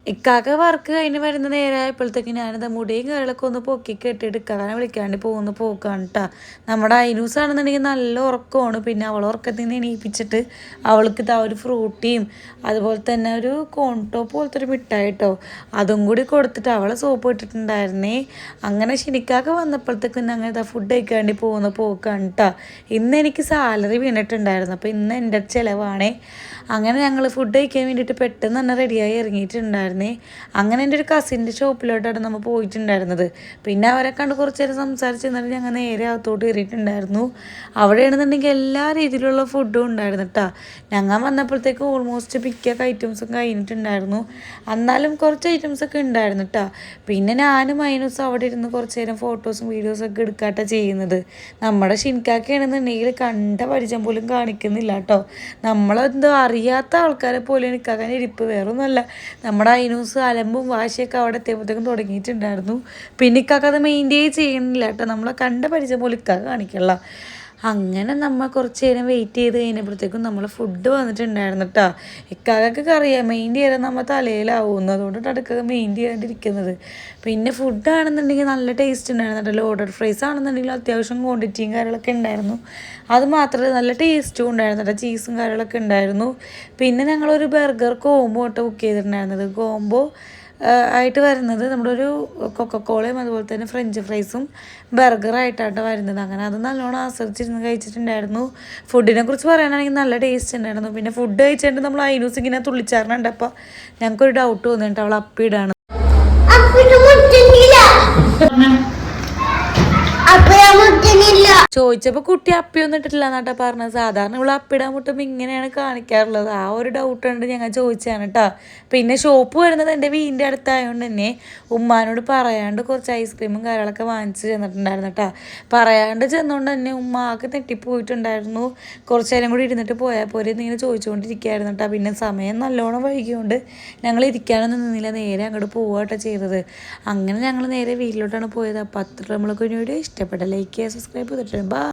ഇക്കാക്ക വർക്ക് കഴിഞ്ഞ് വരുന്ന നേരമായപ്പോഴത്തേക്ക് ഞാനിതാ മുടിയും കാര്യങ്ങളൊക്കെ ഒന്ന് പൊക്കി കെട്ടിയിട്ട് ഇക്കാക്കാനെ വിളിക്കാണ്ട് പോകുന്ന പോക്കാണ് കേട്ടോ. നമ്മുടെ ഐനൂസാണെന്നുണ്ടെങ്കിൽ നല്ല ഉറക്കമാണ്. പിന്നെ അവൾ ഉറക്കത്തിൽ നിന്ന് എണീപ്പിച്ചിട്ട് അവൾക്ക് ഇതാ ഒരു ഫ്രൂട്ടിയും അതുപോലെ തന്നെ ഒരു കോൺടോപ്പ് പോലത്തെ ഒരു മിഠായി കേട്ടോ, അതും കൂടി കൊടുത്തിട്ട് അവളെ സോപ്പ് ഇട്ടിട്ടുണ്ടായിരുന്നേ. അങ്ങനെ ഷിനിക്കാക്ക വന്നപ്പോഴത്തേക്കും ഞങ്ങൾ ഇതാ ഫുഡ് കഴിക്കാണ്ടി പോകുന്ന പോക്കാണ് കേട്ടോ. ഇന്ന് എനിക്ക് സാലറി വീണിട്ടുണ്ടായിരുന്നു, അപ്പോൾ ഇന്ന് എൻ്റെ ചിലവാണേ. അങ്ങനെ ഞങ്ങൾ ഫുഡ് കഴിക്കാൻ വേണ്ടിയിട്ട് പെട്ടെന്ന് തന്നെ റെഡിയായി ഇറങ്ങിയിട്ടുണ്ടായിരുന്നേ. അങ്ങനെ എൻ്റെ ഒരു കസിൻ്റെ ഷോപ്പിലോട്ടാണ് നമ്മൾ പോയിട്ടുണ്ടായിരുന്നത്. പിന്നെ അവരെ കണ്ട് കുറച്ച് നേരം സംസാരിച്ച് എന്നിട്ട് ഞങ്ങൾ നേരെ അകത്തോട്ട് കയറിയിട്ടുണ്ടായിരുന്നു. അവിടെയാണെന്നുണ്ടെങ്കിൽ എല്ലാ രീതിയിലുള്ള ഫുഡും ഉണ്ടായിരുന്നു കേട്ടോ. ഞങ്ങൾ വന്നപ്പോഴത്തേക്ക് ഓൾമോസ്റ്റ് മിക്ക ഐറ്റംസും കഴിഞ്ഞിട്ടുണ്ടായിരുന്നു. എന്നാലും കുറച്ച് ഐറ്റംസൊക്കെ ഉണ്ടായിരുന്നു കേട്ടോ. പിന്നെ ഞാനും മൈനൂസും അവിടെ ഇരുന്ന് കുറച്ച് നേരം ഫോട്ടോസും വീഡിയോസൊക്കെ എടുക്കാട്ടോ ചെയ്യുന്നത്. നമ്മുടെ ഷിൻകാക്കയാണെന്നുണ്ടെങ്കിൽ കണ്ട പരിചയം പോലും കാണിക്കുന്നില്ല കേട്ടോ. നമ്മളെന്തോ അറിയാത്ത ആൾക്കാരെ പോലെ എനിക്കാകാൻ ഇരിപ്പ്, വേറൊന്നുമല്ല. നമ്മുടെ ഐനൂസ് അലമ്പും വാശിയൊക്കെ അവിടെ എത്തിയപ്പോഴത്തേക്കും തുടങ്ങിയിട്ടുണ്ടായിരുന്നു. പിന്നെ ഇക്കാക്ക അത് മെയിൻറ്റെയിൻ ചെയ്യുന്നില്ല കേട്ടോ. നമ്മളെ കണ്ട പരിചയം പോലെ ഇക്കാക്ക കാണിക്കല്ല. അങ്ങനെ നമ്മൾ കുറച്ച് നേരം വെയിറ്റ് ചെയ്ത് കഴിഞ്ഞപ്പോഴത്തേക്കും നമ്മൾ ഫുഡ് വന്നിട്ടുണ്ടായിരുന്നു കേട്ടോ. ഇക്കാക്കൊക്കെ അറിയാം മെയിൻറ്റെയിൻ ചെയ്താൽ നമ്മൾ തലയിലാവുന്നു, അതുകൊണ്ടിട്ട് അടുക്കൊക്കെ മെയിൻറ്റെയിൻ ചെയ്യാണ്ടിരിക്കുന്നത്. പിന്നെ ഫുഡാണെന്നുണ്ടെങ്കിൽ നല്ല ടേസ്റ്റ് ഉണ്ടായിരുന്നു കേട്ടോ. ലോഡഡ് ഫ്രൈസ് ആണെന്നുണ്ടെങ്കിൽ അത്യാവശ്യം ക്വാണ്ടിറ്റിയും കാര്യങ്ങളൊക്കെ ഉണ്ടായിരുന്നു. അത് മാത്രമല്ല നല്ല ടേസ്റ്റും ഉണ്ടായിരുന്നു കേട്ടോ. ചീസും കാര്യങ്ങളൊക്കെ ഉണ്ടായിരുന്നു. പിന്നെ ഞങ്ങളൊരു ബർഗർ കോംബോ ആയിട്ട് ബുക്ക് ചെയ്തിട്ടുണ്ടായിരുന്നത്. കോംബോ ആയിട്ട് വരുന്നത് നമ്മുടെ ഒരു കൊക്കക്കോളയും അതുപോലെ തന്നെ ഫ്രഞ്ച് ഫ്രൈസും ബർഗറായിട്ടാണ് വരുന്നത്. അങ്ങനെ അത് നല്ലോണം ആസ്വദിച്ചിരുന്ന് കഴിച്ചിട്ടുണ്ടായിരുന്നു. ഫുഡിനെ കുറിച്ച് പറയാനാണെങ്കിൽ നല്ല ടേസ്റ്റ് ഉണ്ടായിരുന്നു. പിന്നെ ഫുഡ് കഴിച്ചിട്ട് നമ്മൾ ഐനൂസ് ഇങ്ങനെ തുള്ളിച്ചാറിനുണ്ടപ്പോൾ ഞങ്ങൾക്കൊരു ഡൗട്ട് തോന്നിയിട്ട് അവൾ അപ്പിടാണ്. ചോദിച്ചപ്പോൾ കുട്ടി അപ്പിയൊന്നും ഇട്ടിട്ടില്ല എന്നാട്ടാ പറഞ്ഞത്. സാധാരണ ഇവിടെ അപ്പിടാൻ മുട്ടുമ്പോൾ ഇങ്ങനെയാണ് കാണിക്കാറുള്ളത്. ആ ഒരു ഡൗട്ട് ഉണ്ട് ഞങ്ങൾ ചോദിച്ചാണ് കേട്ടോ. പിന്നെ ഷോപ്പ് വരുന്നത് എൻ്റെ വീടിൻ്റെ അടുത്തായതുകൊണ്ട് തന്നെ ഉമ്മാനോട് പറയാണ്ട് കുറച്ച് ഐസ്ക്രീമും കാര്യങ്ങളൊക്കെ വാങ്ങിച്ച് ചെന്നിട്ടുണ്ടായിരുന്നു കേട്ടോ. പറയാണ്ട് ചെന്നുകൊണ്ട് തന്നെ ഉമ്മാക്ക് തെറ്റിപ്പോയിട്ടുണ്ടായിരുന്നു. കുറച്ച് നേരം കൂടി ഇരുന്നിട്ട് പോയാൽ പോരെ എന്നിങ്ങനെ ചോദിച്ചുകൊണ്ടിരിക്കുകയായിരുന്നു കേട്ടോ. പിന്നെ സമയം നല്ലോണം വൈകിയോണ്ട് ഞങ്ങൾ ഇരിക്കാനൊന്നും നിന്നില്ല, നേരെ അങ്ങോട്ട് പോവുകട്ടോ ചെയ്തത്. അങ്ങനെ ഞങ്ങൾ നേരെ വീട്ടിലോട്ടാണ് പോയത്. അപ്പോൾ അത്ര നമ്മളൊക്കെ ഒരു വീഡിയോ ഇഷ്ടപ്പെട്ട ലൈക്ക് ചെയ്യുക, സബ്സ്ക്രൈബ് ചെയ്തിട്ടുണ്ട്.